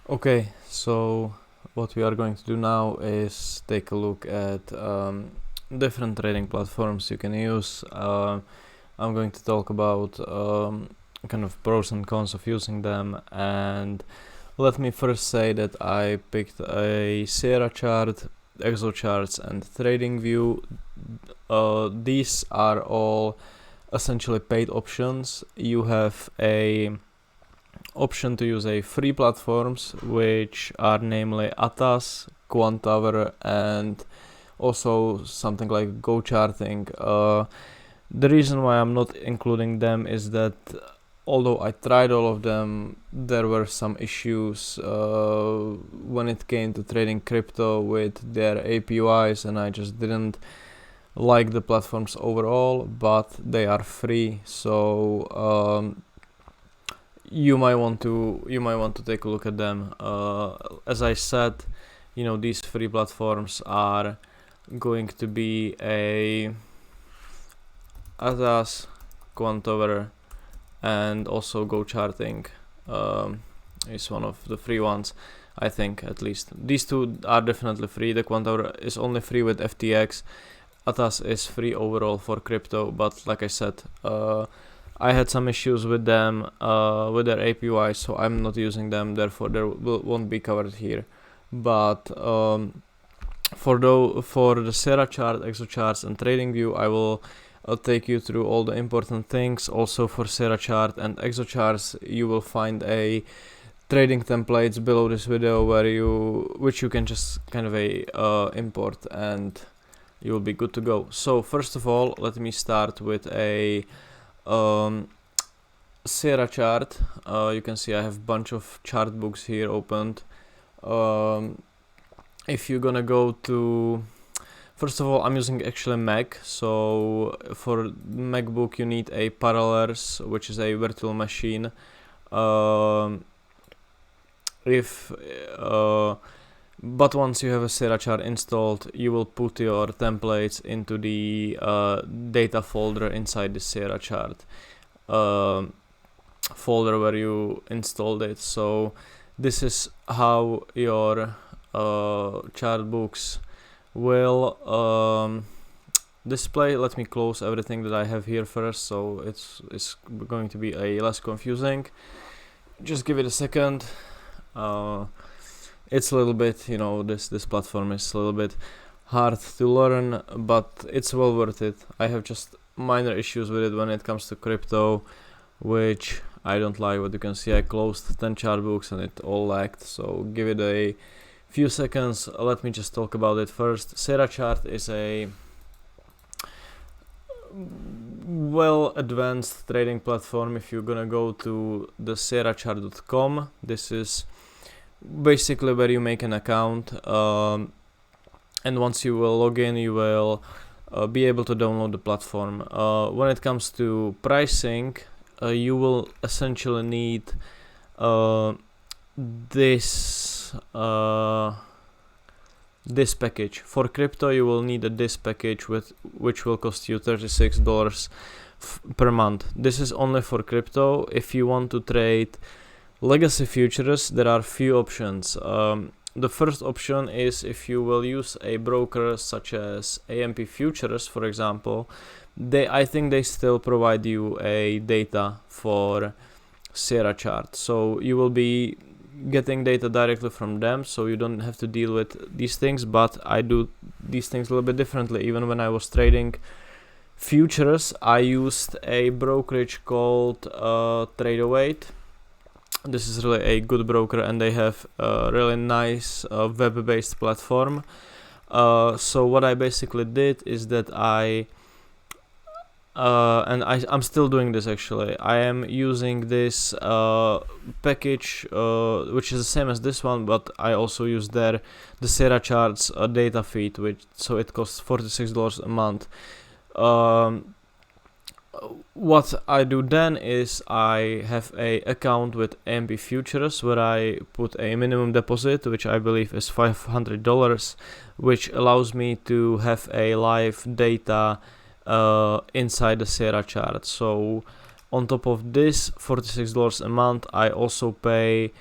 Okay, so what we are going to do now is take a look at different trading platforms you can use. I'm going to talk about kind of pros and cons of using them, and let me first say that I picked a Sierra chart, ExoCharts, and TradingView. These are all essentially paid options. You have a option to use a free platforms, which are namely Atas, Quantower, and also something like Go Charting. The reason why I'm not including them is that although I tried all of them, there were some issues when it came to trading crypto with their APIs, and I just didn't like the platforms overall. But they are free, so you might want to take a look at them. As I said, these free platforms are going to be a Atas, Quantover, and also Go Charting is one of the free ones, I think, at least. These two are definitely free. The Quantover is only free with FTX. Atas is free overall for crypto, but like I said, I had some issues with them, with their API, so I'm not using them, therefore they won't be covered here. But for the Sierra chart, ExoCharts, and TradingView, I will take you through all the important things. Also for Sierra chart and ExoCharts, you will find a trading templates below this video which you can just kind of import, and you will be good to go. So first of all, let me start with a Sierra chart. You can see I have a bunch of chart books here opened. If you're gonna go to, first of all, I'm using actually Mac, so for MacBook you need a Parallels, which is a virtual machine. But once you have a Sierra chart installed, you will put your templates into the data folder inside the Sierra chart folder where you installed it. So this is how your chart books will display. Let me close everything that I have here first, so it's going to be a less confusing. Just give it a second. It's a little bit, this platform is a little bit hard to learn, but it's well worth it. I have just minor issues with it when it comes to crypto, which I don't like. What you can see, I closed 10 chart books and it all lagged, so give it a few seconds. Let me just talk about it first. Sierra chart is a well advanced trading platform. If you're gonna go to the sierrachart.com, this is basically where you make an account, and once you will log in, you will be able to download the platform. When it comes to pricing, you will essentially need this package. For crypto, you will need this package which will cost you $36 per month. This is only for crypto. If you want to trade legacy futures, there are few options. The first option is if you will use a broker such as AMP Futures, for example. I think they still provide you a data for Sierra chart, so you will be getting data directly from them, so you don't have to deal with these things. But I do these things a little bit differently. Even when I was trading futures, I used a brokerage called Trade08. This is really a good broker, and they have a really nice web-based platform. So what I basically did is that I'm still doing this actually. I am using this package, which is the same as this one, but I also use the Sierra charts data feed, so it costs $46 a month. What I do then is I have a account with AMP Futures where I put a minimum deposit, which I believe is $500, which allows me to have a live data inside the Sierra chart. So on top of this $46 a month, I also pay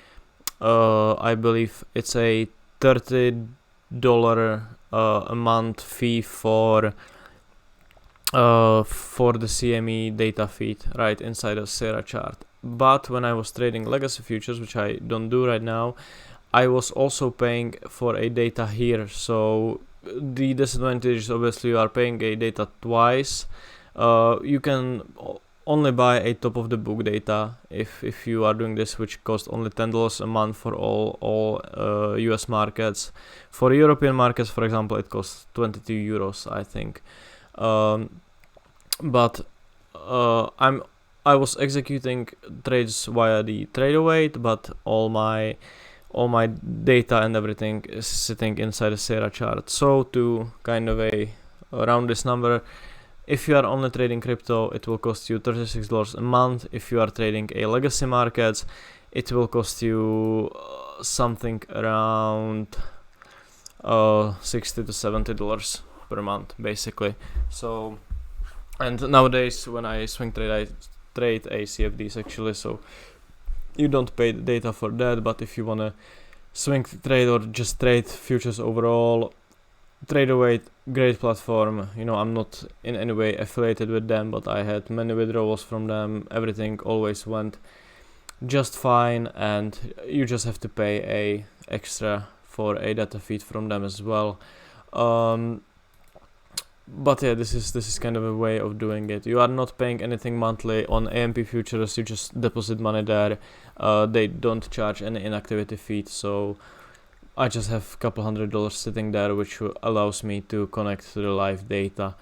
I believe it's a $30 a month fee for the CME data feed right inside of Sierra chart. But when I was trading legacy futures, which I don't do right now, I was also paying for a data here. So the disadvantage is obviously you are paying a data twice. You can only buy a top of the book data if you are doing this, which costs only $10 a month for all US markets. For European markets, for example, it costs 22 euros, I think. But I was executing trades via the TraderWeight, but all my data and everything is sitting inside the Sierra chart. So to kind of around this number, if you are only trading crypto, it will cost you $36 a month. If you are trading a legacy markets, it will cost you something around $60 to $70 per month, basically. So, and nowadays when I swing trade, I trade a CFDs actually, so you don't pay the data for that. But if you wanna swing trade or just trade futures overall, TraderWeight, great platform. You know, I'm not in any way affiliated with them, but I had many withdrawals from them. Everything always went just fine, and you just have to pay a extra for a data feed from them as well. But yeah, this is kind of a way of doing it. You are not paying anything monthly on AMP futures. You just deposit money there. They don't charge any inactivity fee, so I just have a couple $100 sitting there, which allows me to connect to the live data.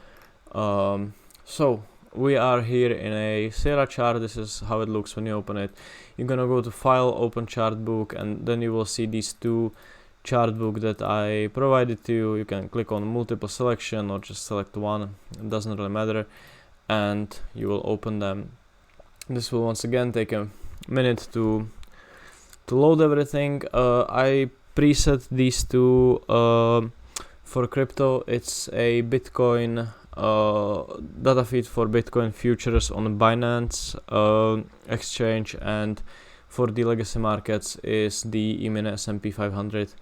So we are here in a Sierra chart. This is how it looks when you open it. You're gonna go to File, Open Chart Book, and then you will see these two chart book that I provided to you. You can click on multiple selection or just select one. It doesn't really matter, and you will open them. This will once again take a minute to load everything. I preset these two for crypto. It's a Bitcoin data feed for Bitcoin futures on Binance exchange, and for the legacy markets is the E-mini S&P 500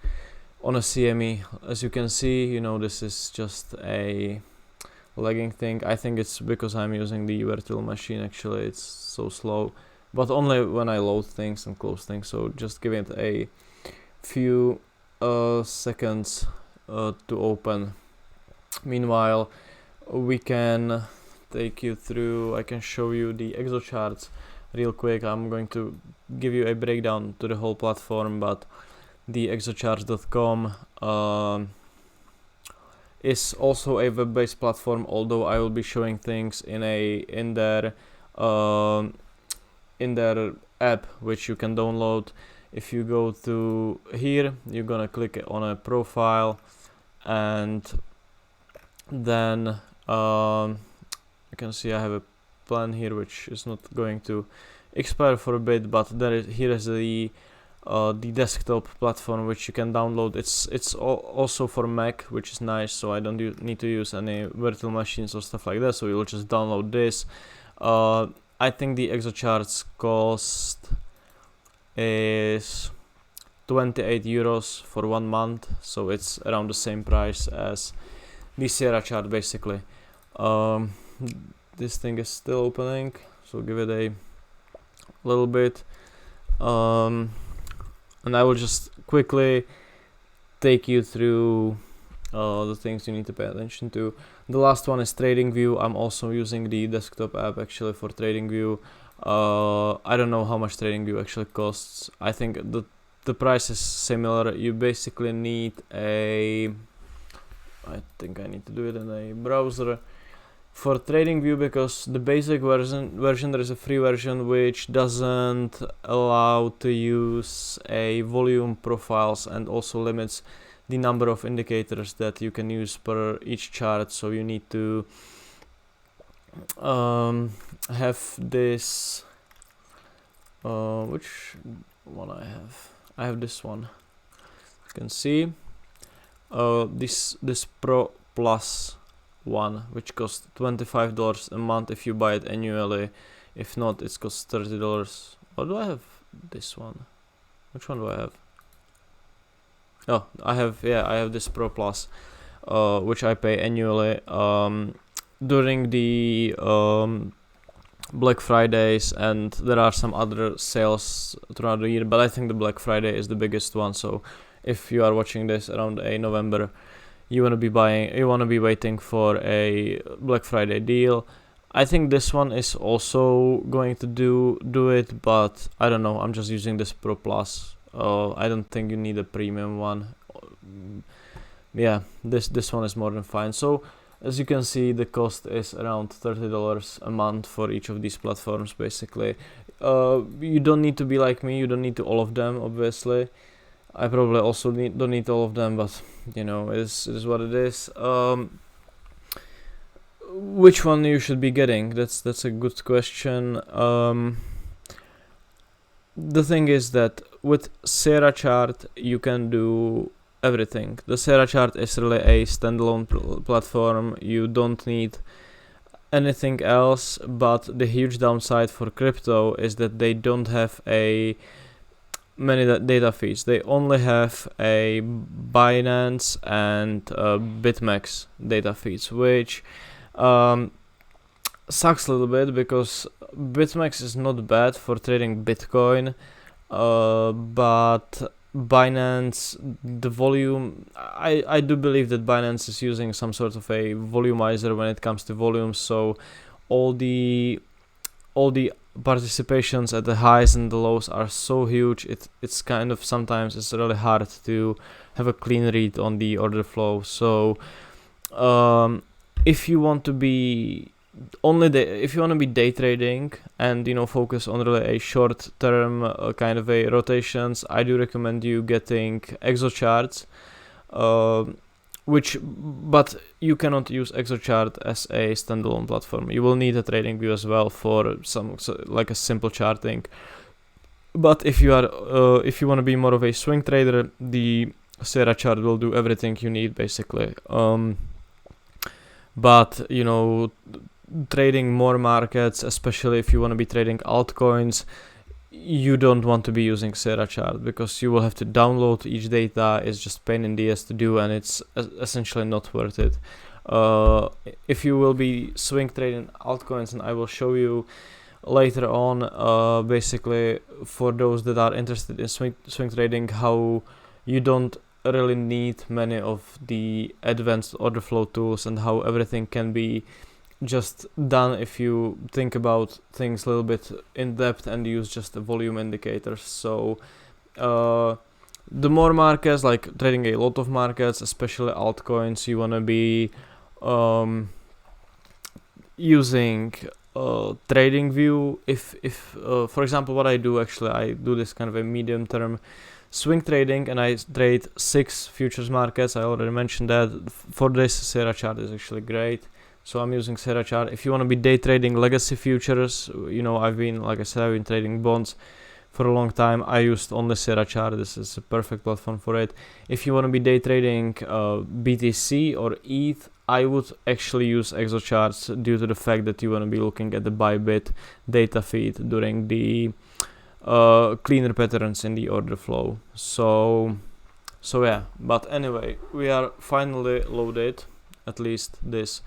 on a CME. As you can see, you know, this is just a lagging thing. I think it's because I'm using the virtual machine. Actually, it's so slow, but only when I load things and close things. So just give it a few seconds to open. Meanwhile, we can take you through, I can show you the Exo charts real quick. I'm going to give you a breakdown to the whole platform, but the exocharts.com is also a web-based platform, although I will be showing things in their app, which you can download. If you go to here, you're gonna click on a profile, and then you can see I have a plan here which is not going to expire for a bit, but here is the desktop platform which you can download. It's also for Mac, which is nice, so I don't need to use any virtual machines or stuff like that, so you'll just download this. I think the ExoCharts cost is 28 euros for 1 month, so it's around the same price as the Sierra chart basically. This thing is still opening, so give it a little bit, and I will just quickly take you through the things you need to pay attention to. The last one is TradingView. I'm also using the desktop app actually for TradingView. I don't know how much TradingView actually costs. I think the price is similar. You basically need I think I need to do it in a browser. For TradingView, because the basic version there is a free version which doesn't allow to use a volume profiles, and also limits the number of indicators that you can use per each chart. So you need to have this which one I have this one. You can see this Pro Plus one, which costs $25 a month if you buy it annually. If not, it costs $30. Or do I have this one? Which one do I have? Oh, I have this Pro Plus, which I pay annually. During the Black Fridays, and there are some other sales throughout the year, but I think the Black Friday is the biggest one. So if you are watching this around November, you want to be waiting for a Black Friday deal. I think this one is also going to do it, but I don't know. I'm just using this Pro Plus. I don't think you need a premium one. Yeah, this one is more than fine. So as you can see, the cost is around $30 a month for each of these platforms, basically. You don't need to be like me. You don't need to all of them, obviously. I probably also don't need all of them, but you know, it is what it is. Which one you should be getting? That's a good question. The thing is that with Sierra Chart you can do everything. The Sierra Chart is really a standalone platform. You don't need anything else, but the huge downside for crypto is that they don't have many data feeds. They only have a Binance and BitMEX data feeds, which sucks a little bit because BitMEX is not bad for trading Bitcoin, but Binance, the volume, I do believe that Binance is using some sort of a volumizer when it comes to volumes, so all the participations at the highs and the lows are so huge, it's kind of sometimes it's really hard to have a clean read on the order flow. So if you want to be day trading and focus on really a short term kind of a rotations, I do recommend you getting ExoCharts, but you cannot use ExoChart as a standalone platform. You will need a trading view as well for like a simple charting. But if you want to be more of a swing trader, the Sierra Chart will do everything you need, basically. But trading more markets, especially if you want to be trading altcoins, you don't want to be using Sierra Chart because you will have to download each data. It's just pain in the ass to do, and it's essentially not worth it. If you will be swing trading altcoins, and I will show you later on, basically for those that are interested in swing trading, how you don't really need many of the advanced order flow tools and how everything can be just done if you think about things a little bit in depth and use just the volume indicators. So the more markets, like trading a lot of markets, especially altcoins, you want to be using trading view. If for example, what I do, actually I do this kind of a medium term swing trading, and I trade 6 futures markets. I already mentioned that. For this, Sierra Chart is actually great, so I'm using Sierra Chart. If you want to be day trading legacy futures, I've been trading bonds for a long time. I used only Sierra Chart. This is a perfect platform for it. If you want to be day trading BTC or ETH, I would actually use ExoCharts due to the fact that you want to be looking at the Bybit data feed during the cleaner patterns in the order flow. So yeah, but anyway, we are finally loaded. At least this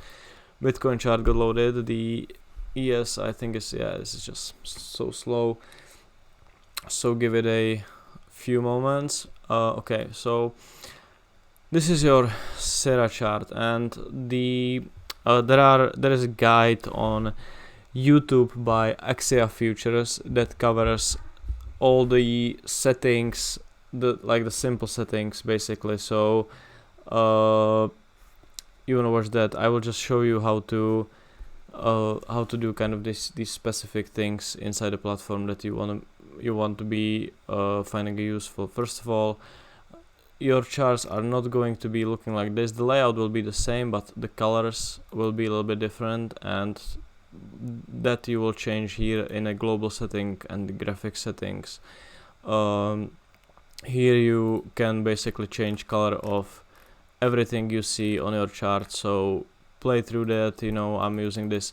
Bitcoin chart got loaded. The ES, I think this is just so slow, so give it a few moments. Okay, so this is your Sierra Chart, and there is a guide on YouTube by Axia Futures that covers all the settings, the simple settings, basically. So you wanna watch that? I will just show you how to do kind of these specific things inside the platform that you want to be finding useful. First of all, your charts are not going to be looking like this. The layout will be the same, but the colors will be a little bit different, and that you will change here in a global setting and the graphic settings. Here you can basically change color of everything you see on your chart, so play through that. I'm using this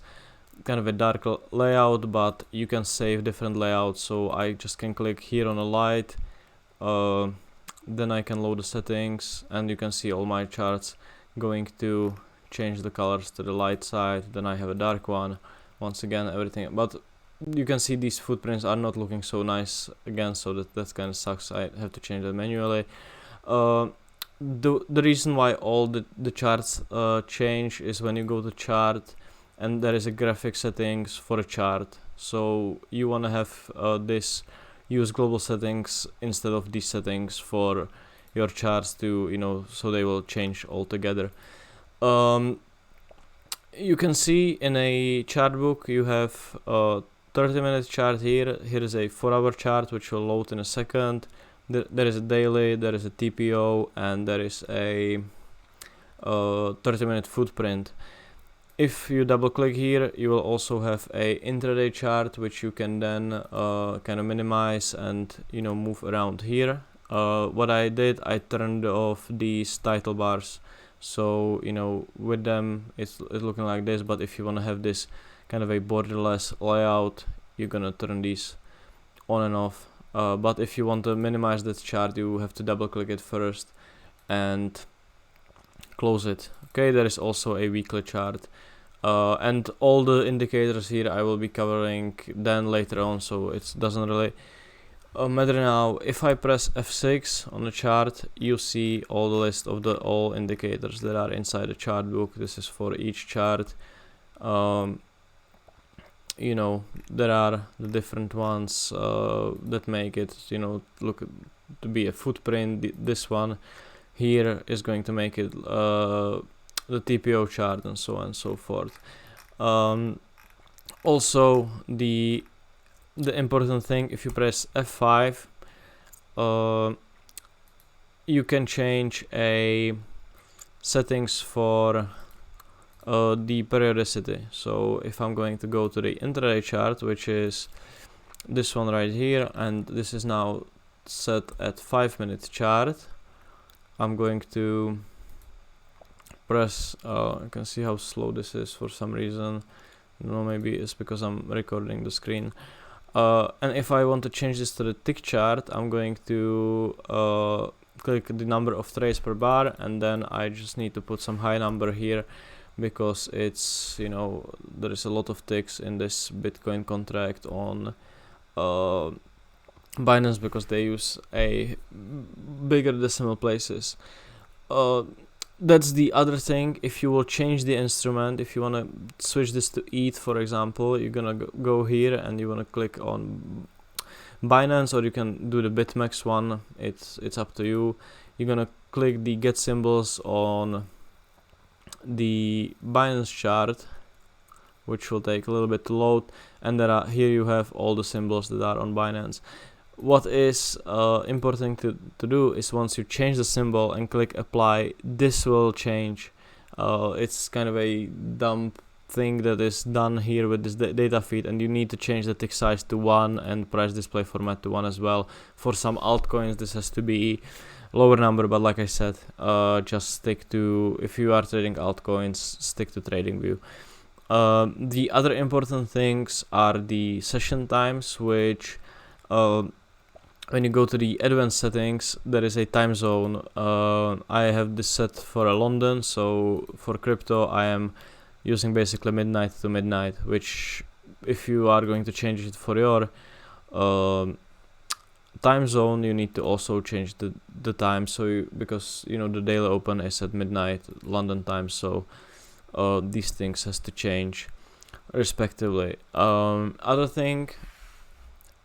kind of a dark layout, but you can save different layouts, so I just can click here on a light then I can load the settings, and you can see all my charts going to change the colors to the light side. Then I have a dark one. Once again, everything, but you can see these footprints are not looking so nice again, so that kind of sucks. I have to change that manually. The reason why all the charts change is when you go to chart and there is a graphic settings for a chart. So you want to have this use global settings instead of these settings for your charts to, so they will change altogether. You can see in a chart book you have a 30-minute chart here. Here is a 4-hour chart which will load in a second. There is a daily, there is a TPO, and there is a 30-minute footprint. If you double click here, you will also have a intraday chart which you can then kind of minimize and move around here. What I did, I turned off these title bars, so with them it's looking like this. But if you want to have this kind of a borderless layout, you're gonna turn these on and off. But if you want to minimize that chart, you have to double click it first and close it. Okay, there is also a weekly chart, and all the indicators here I will be covering then later on, so it doesn't really matter now. If I press F6 on the chart, you see all the list of all indicators that are inside the chart book. This is for each chart. There are the different ones that make it look to be a footprint. This one here is going to make it the TPO chart, and so on and so forth. Also, the important thing, if you press F5, you can change a settings for the periodicity. So if I'm going to go to the intraday chart, which is this one right here, and this is now set at 5-minute chart, I'm going to press, you can see how slow this is for some reason. Maybe it's because I'm recording the screen. And if I want to change this to the tick chart, I'm going to click the number of trades per bar, and then I just need to put some high number here, because it's there is a lot of ticks in this Bitcoin contract on Binance, because they use a bigger decimal places. That's the other thing. If you will change the instrument, if you want to switch this to ETH, for example, you're gonna go here and you want to click on Binance, or you can do the BitMEX one. It's up to you. You're gonna click the get symbols on the Binance chart, which will take a little bit to load, and here you have all the symbols that are on Binance. What is important to do is, once you change the symbol and click apply, this will change. It's kind of a dumb thing that is done here with this data feed, and you need to change the tick size to 1 and price display format to 1 as well. For some altcoins this has to be lower number, but like I said, just stick to, if you are trading altcoins, stick to TradingView. The other important things are the session times, which when you go to the advanced settings, there is a time zone. I have this set for London, so for crypto I am using basically midnight to midnight, which if you are going to change it for your time zone, you need to also change the time, so because the daily open is at midnight London time, so these things has to change respectively. Other thing,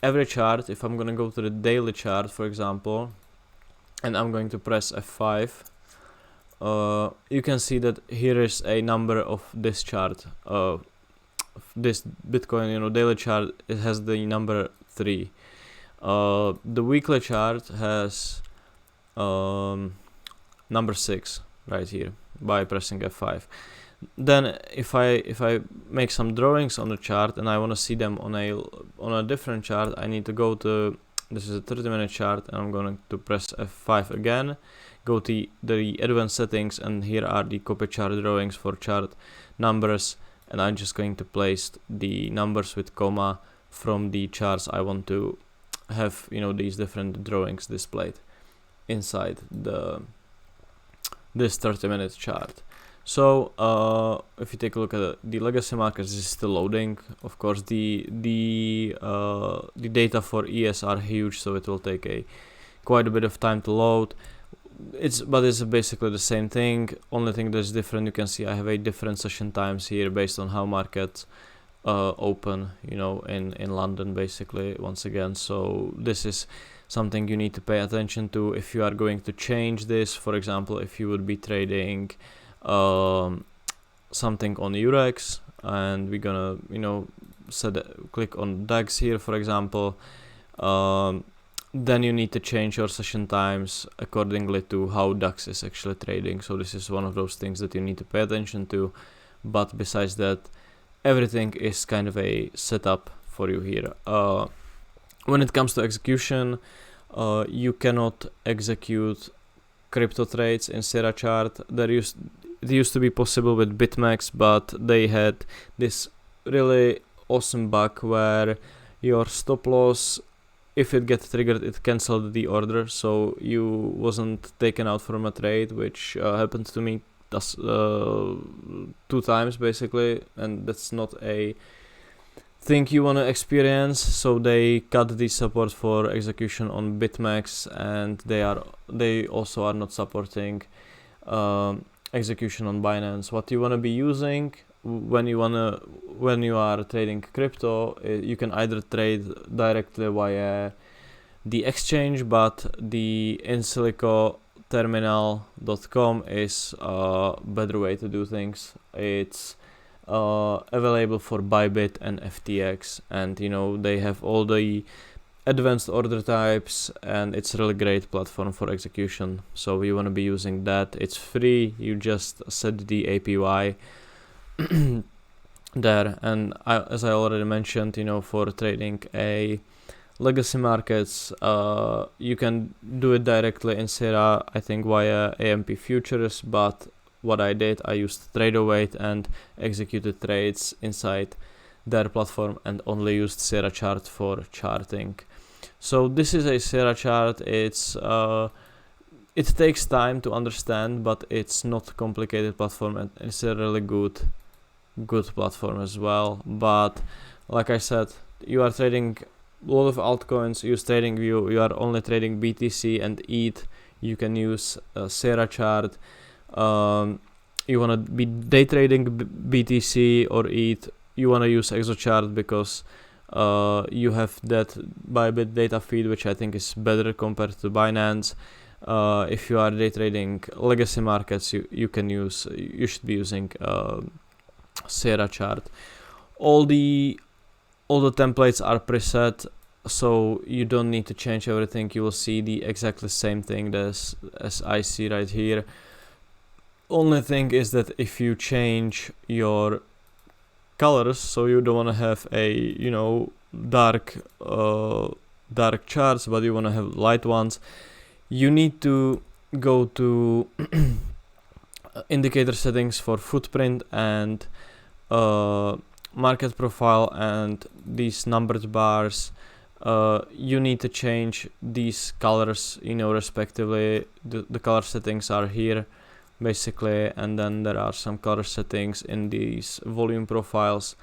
every chart, if I'm gonna go to the daily chart, for example, and I'm going to press F5, you can see that here is a number of this chart. This Bitcoin, daily chart, it has the number 3. The weekly chart has number 6 right here by pressing F5. Then if I make some drawings on the chart and I want to see them on a different chart, I need to go to, this is a 30-minute chart, and I'm going to press F5 again, go to the advanced settings, and here are the copy chart drawings for chart numbers, and I'm just going to place the numbers with comma from the charts I want to have, you know, these different drawings displayed inside this 30-minute chart. So if you take a look at the legacy markets, this is still loading. Of course, the data for ES are huge, so it will take quite a bit of time to load. But it's basically the same thing. Only thing that's different, you can see I have a different session times here based on how markets open, you know, in London basically, once again. So this is something you need to pay attention to if you are going to change this. For example, if you would be trading something on Eurex, and we're gonna, you know, click on DAX here, for example, then you need to change your session times accordingly to how DAX is actually trading. So this is one of those things that you need to pay attention to. But besides that, everything is kind of a setup for you here. When it comes to execution, you cannot execute crypto trades in SierraChart. It used to be possible with BitMEX, but they had this really awesome bug where your stop loss, if it gets triggered, it cancelled the order, so you wasn't taken out from a trade, which happened to me 2 times basically, and that's not a thing you want to experience. So they cut the support for execution on BitMEX, and they also are not supporting execution on Binance. What you want to be using when you are trading crypto, you can either trade directly via the exchange, but the InSilico terminal.com is a better way to do things. It's available for Bybit and FTX, and you know, they have all the advanced order types, and it's a really great platform for execution. So you want to be using that. It's free. You just set the APY there, and as I already mentioned, you know, for trading a legacy markets, you can do it directly in Sierra, I think via AMP futures, but what I did, I used TradeAwait and executed trades inside their platform and only used SierraChart for charting. So this is a SierraChart. It takes time to understand, but it's not a complicated platform, and it's a really good platform as well. But like I said, you are trading a lot of altcoins. Use TradingView. You are only trading BTC and ETH. You can use SierraChart. You want to be day trading BTC or ETH. You want to use ExoChart because you have that Bybit data feed, which I think is better compared to Binance. If you are day trading legacy markets, you should be using SierraChart. All the templates are preset, so you don't need to change everything. You will see the exactly same thing as I see right here. Only thing is that if you change your colors, so you don't want to have a, you know, dark charts, but you want to have light ones, you need to go to indicator settings for footprint and market profile and these numbered bars. You need to change these colors, you know, respectively. The color settings are here basically, and then there are some color settings in these volume profiles.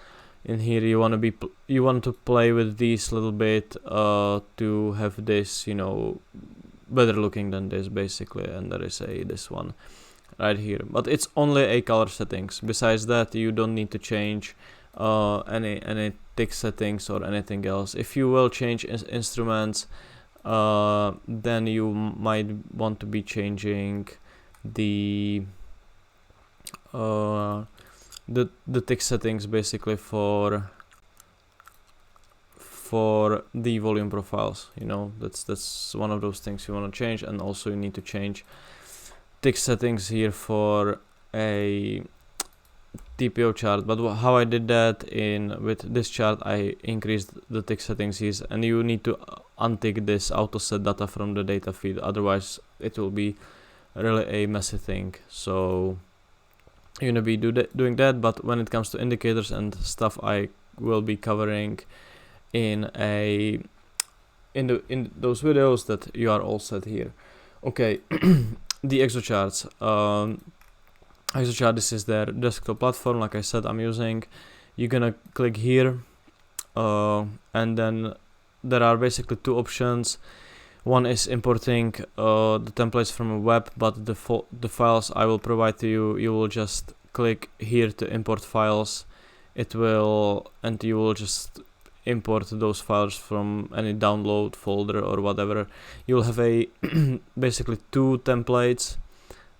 In here you want to play with these a little bit to have this, you know, better looking than this basically, and there is this one right here, but it's only a color settings. Besides that, you don't need to change any tick settings or anything else. If you will change instruments, then you might want to be changing the tick settings basically for the volume profiles. You know, that's one of those things you want to change, and also you need to change tick settings here for a TPO chart. But how I did that with this chart, I increased the tick settings here, and you need to untick this auto set data from the data feed, otherwise it will be really a messy thing. So you're gonna be doing that. But when it comes to indicators and stuff, I will be covering in a in those videos that you are all set here. Okay, the ExoCharts. ExoChart, this is their desktop platform. Like I said, I'm using. You're gonna click here, and then there are basically two options. One is importing the templates from a web, but the files I will provide to you, you will just click here to import files. And you will just import those files from any download folder or whatever. You'll have a basically two templates,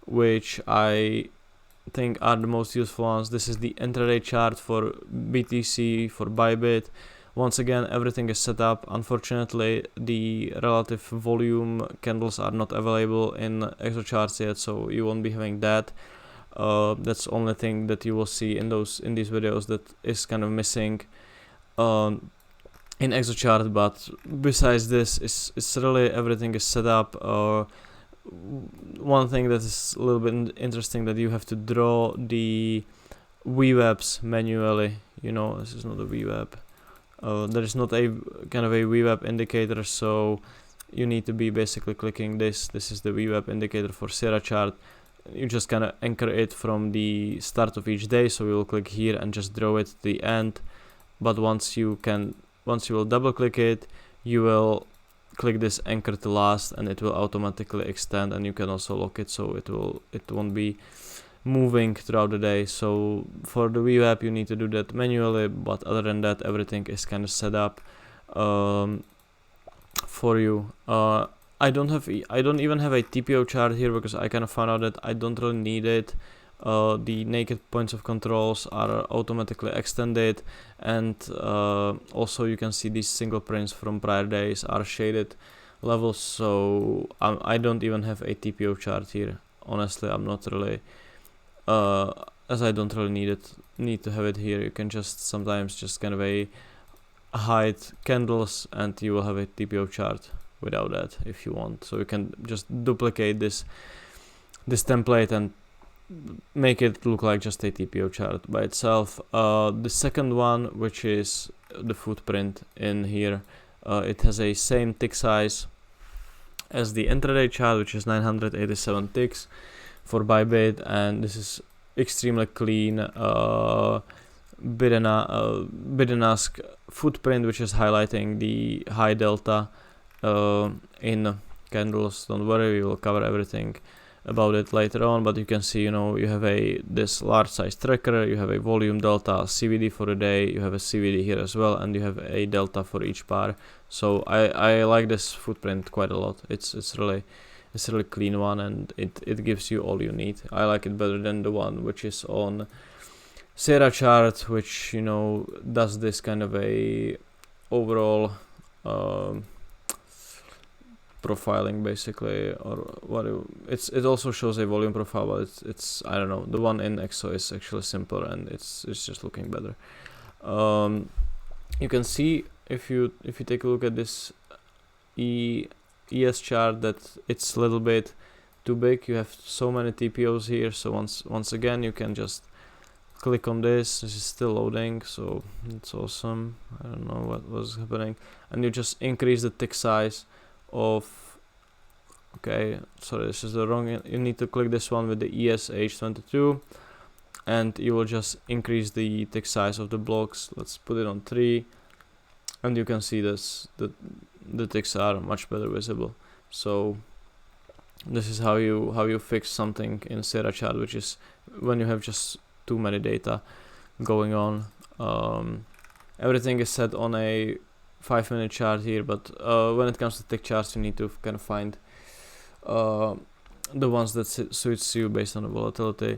which I think are the most useful ones. This is the intraday chart for BTC, for Bybit. Once again, everything is set up. Unfortunately, the relative volume candles are not available in ExoCharts yet, so you won't be having that. That's the only thing that you will see in these videos that is kind of missing in ExoChart. But besides this, it's really everything is set up. One thing that is a little bit interesting, that you have to draw the VWAPs manually. You know, this is not a VWAP. There is not a kind of a VWAP indicator, so you need to be basically clicking this. This is the VWAP indicator for SierraChart. You just kind of anchor it from the start of each day, so we will click here and just draw it to the end. But once you will double click it, you will click this anchor to last, and it will automatically extend, and you can also lock it, so it won't be moving throughout the day. So for the VWAP you need to do that manually, but other than that, everything is kind of set up for you. I don't even have a TPO chart here, because I kind of found out that I don't really need it. The naked points of controls are automatically extended, and also you can see these single prints from prior days are shaded levels, so I don't even have a TPO chart here. Honestly, I'm not really as I don't really need to have it here. You can just sometimes just kind of hide candles, and you will have a TPO chart without that if you want. So you can just duplicate this template and make it look like just a TPO chart by itself. The second one, which is the footprint in here, it has a same tick size as the intraday chart, which is 987 ticks for Bybit, and this is extremely clean bid and ask footprint, which is highlighting the high delta in candles. Don't worry, we will cover everything about it later on, but you can see, you have this large size tracker, you have a volume delta, CVD for the day, you have a CVD here as well, and you have a delta for each bar. So I like this footprint quite a lot. It's really clean one, and it gives you all you need. I like it better than the one which is on SierraChart, which does this kind of a overall profiling basically, or what it also shows a volume profile, but it's I don't know, the one in EXO is actually simpler, and it's just looking better. You can see if you take a look at this ES chart that it's a little bit too big. You have so many TPOs here, so once again you can just click on this. This is still loading, so it's awesome. I don't know what was happening, and you just increase the tick size of, okay, sorry, this is the wrong, you need to click this one with the ESH22, and you will just increase the tick size of the blocks. Let's put it on 3, and you can see this, the ticks are much better visible. So this is how you fix something in SierraChart, which is when you have just too many data going on. Everything is set on a 5-minute chart here, but when it comes to tick charts, you need to kind of find the ones that suits you based on the volatility.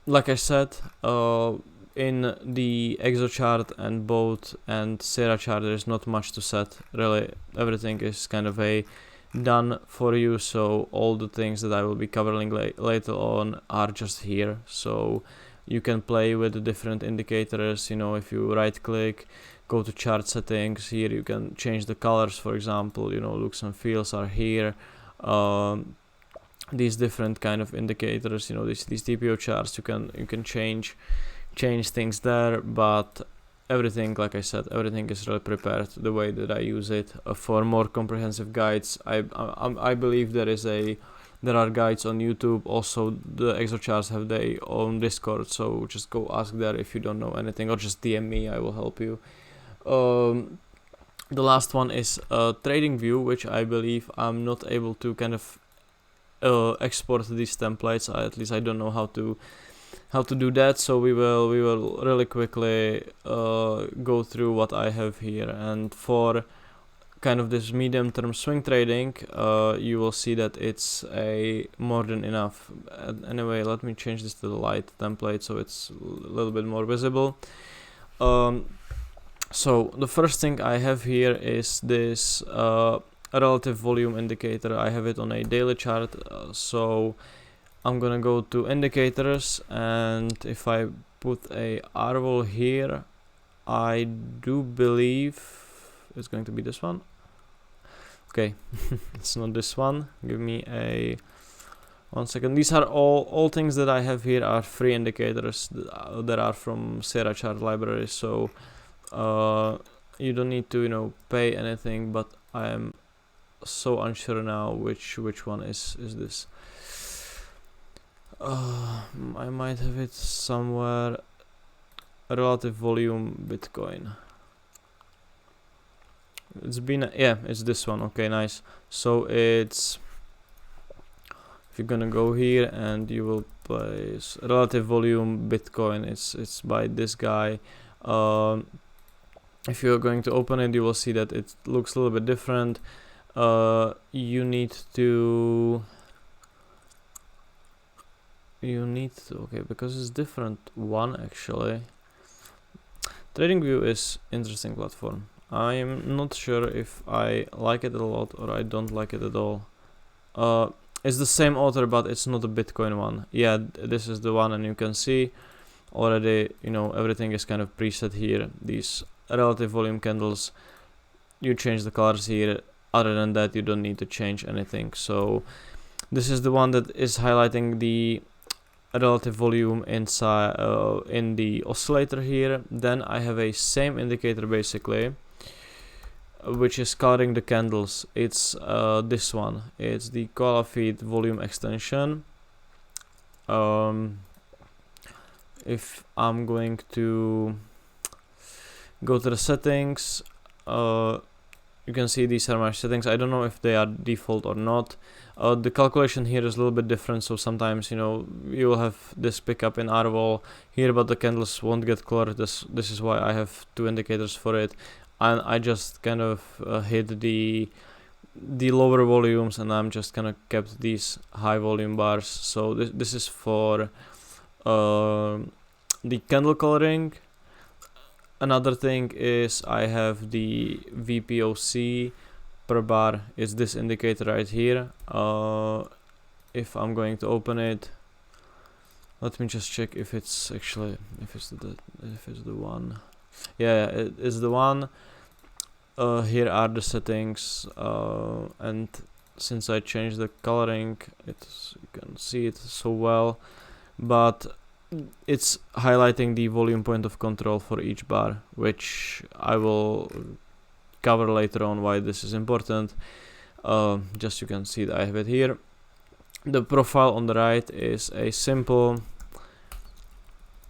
Like I said, in the ExoChart and SierraChart, there is not much to set. Really, everything is kind of done for you. So all the things that I will be covering later on are just here. So you can play with the different indicators. If you right click, go to chart settings, here you can change the colors, for example. Looks and feels are here. These different kind of indicators, these TPO charts, you can change things there, but everything, like I said, everything is really prepared the way that I use it. For more comprehensive guides, I believe there are guides on YouTube. Also, the Exocharts have their own Discord, so just go ask there if you don't know anything, or just DM me, I will help you. The last one is TradingView, which I believe I'm not able to kind of export these templates. At least I don't know how to do that. So we will really quickly go through what I have here. And for kind of this medium-term swing trading, you will see that it's a more than enough. Anyway, let me change this to the light template so it's a little bit more visible. So the first thing I have here is this relative volume indicator. I have it on a daily chart, so I'm gonna go to indicators, and if I put a RVOL here, I do believe it's going to be this one. Okay, it's not this one. Give me a 1 second. These are all things that I have here are free indicators that are from Sierra Chart library, so you don't need to pay anything, but I am so unsure now which one is this. I might have it somewhere. Relative volume Bitcoin. It's this one. Okay, nice. So it's, if you're gonna go here and you will place relative volume Bitcoin, it's by this guy. If you're going to open it, you will see that it looks a little bit different. You need to okay, because it's different one actually. TradingView is interesting platform. I'm not sure if I like it a lot or I don't like it at all. It's the same author, but it's not a Bitcoin one. Yeah, this is the one, and you can see already, everything is kind of preset here. These relative volume candles, you change the colors here. Other than that, you don't need to change anything. So this is the one that is highlighting the relative volume inside in the oscillator here. Then I have a same indicator basically, which is coloring the candles. It's this one. It's the Koala Feed volume extension. If I'm going to go to the settings, you can see these are my settings. I don't know if they are default or not. The calculation here is a little bit different, so sometimes you will have this pickup in RVOL here, but the candles won't get colored. This is why I have two indicators for it, and I just kind of hit the lower volumes, and I'm just kind of kept these high volume bars. So this is for the candle coloring. Another thing is I have the VPOC per bar. Is this indicator right here. If I'm going to open it, let me just check if it's actually if it's the one. Yeah, it is the one. Here are the settings, and since I changed the coloring, you can see it so well, but it's highlighting the volume point of control for each bar, which I will cover later on why this is important. Just you can see that I have it here. The profile on the right is a simple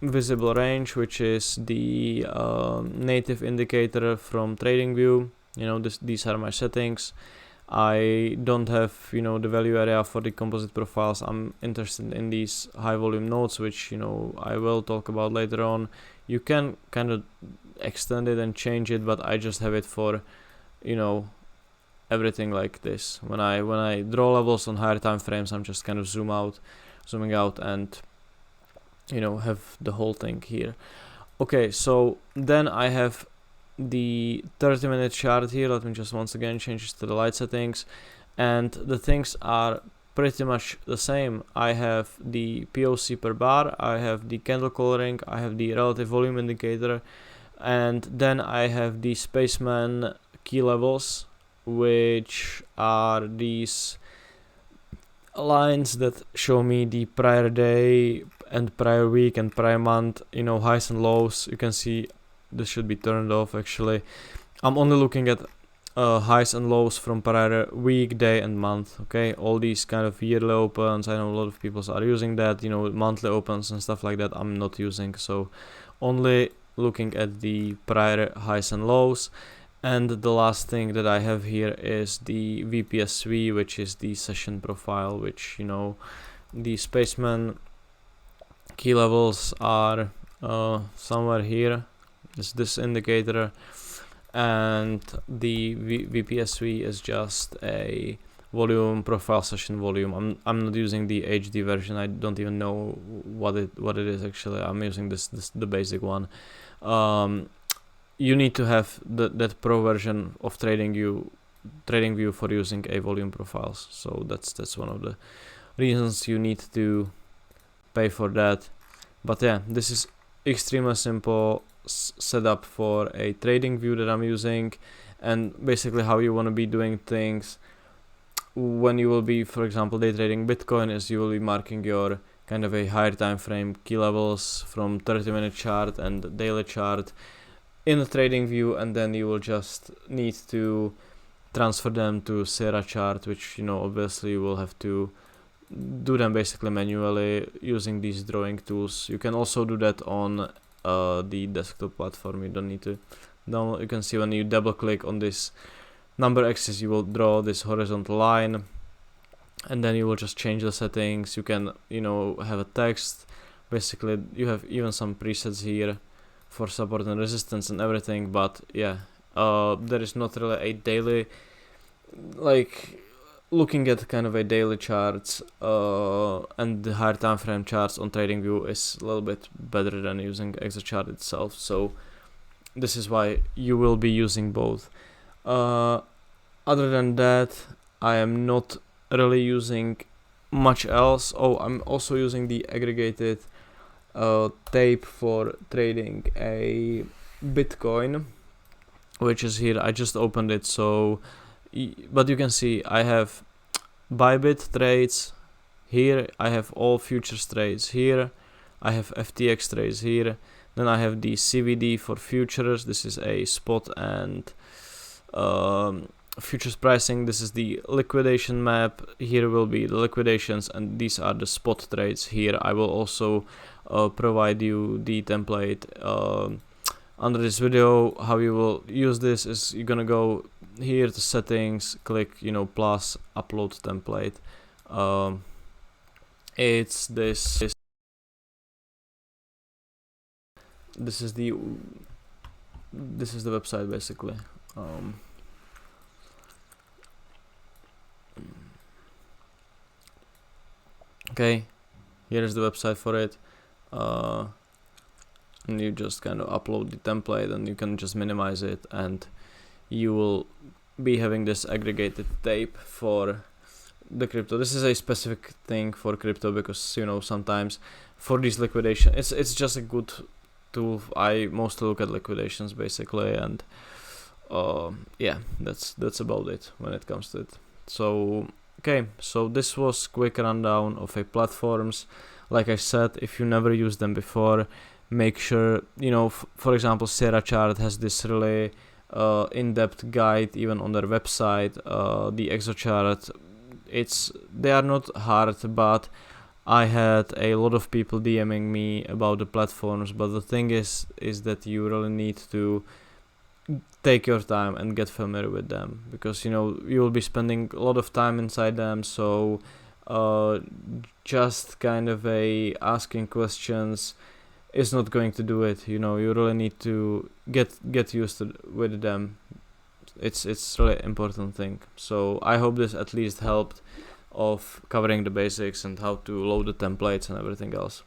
visible range, which is the native indicator from TradingView. These are my settings. I don't have the value area for the composite profiles. I'm interested in these high volume nodes, which I will talk about later on. You can kind of extend it and change it, but I just have it for everything like this. When I draw levels on higher time frames, I'm just kind of zooming out and have the whole thing here. Okay, so then I have the 30-minute chart here. Let me just once again change this to the light settings, and the things are pretty much the same. I have the POC per bar, I have the candle coloring, I have the relative volume indicator, and then I have the Spaceman key levels, which are these lines that show me the prior day and prior week and prior month highs and lows. You can see this should be turned off actually. I'm only looking at highs and lows from prior week, day, and month. Okay, all these kind of yearly opens, I know a lot of people are using that, monthly opens and stuff like that. I'm not using, so only looking at the prior highs and lows. And the last thing that I have here is the VPSV, which is the session profile, which the Spaceman key levels are somewhere here. Is this indicator, and the VPSV is just a volume profile session volume. I'm not using the HD version. I don't even know what it is actually. I'm using the basic one. You need to have that pro version of TradingView for using a volume profiles. So that's one of the reasons you need to pay for that. But yeah, this is extremely simple setup for a TradingView that I'm using, and basically how you want to be doing things when you will be, for example, day trading Bitcoin, is you will be marking your kind of a higher time frame key levels from 30-minute chart and daily chart in a TradingView, and then you will just need to transfer them to Sierra chart, which obviously you will have to do them basically manually using these drawing tools. You can also do that on the desktop platform. You don't need to download. You can see when you double click on this number axis, you will draw this horizontal line, and then you will just change the settings. You can have a text. Basically you have even some presets here for support and resistance and everything. But yeah, there is not really a daily, like, looking at kind of a daily charts and the higher time frame charts on TradingView is a little bit better than using ExoChart itself. So this is why you will be using both. Other than that, I am not really using much else. I'm also using the aggregated tape for trading a Bitcoin, which is here. I just opened it, so but you can see I have Bybit trades here, I have all futures trades here, I have FTX trades here, then I have the CVD for futures. This is a spot and futures pricing. This is the liquidation map. Here will be the liquidations, and these are the spot trades. Here I will also provide you the template under this video. How you will use this is you're gonna go here to settings, click plus upload template. It's this is the website basically. Okay, here is the website for it, and you just kind of upload the template, and you can just minimize it, and you will be having this aggregated tape for the crypto. This is a specific thing for crypto because sometimes for these liquidation, it's just a good tool. I mostly look at liquidations basically, and yeah, that's about it when it comes to it. So okay, so this was quick rundown of a platforms. Like I said, if you never used them before, make sure for example, Sierra Chart has this really in-depth guide even on their website. The ExoChart, they are not hard, but I had a lot of people DMing me about the platforms. But the thing is that you really need to take your time and get familiar with them, because you will be spending a lot of time inside them. So just kind of asking questions is not going to do it. You really need to get used to with them. It's really important thing. So I hope this at least helped of covering the basics and how to load the templates and everything else.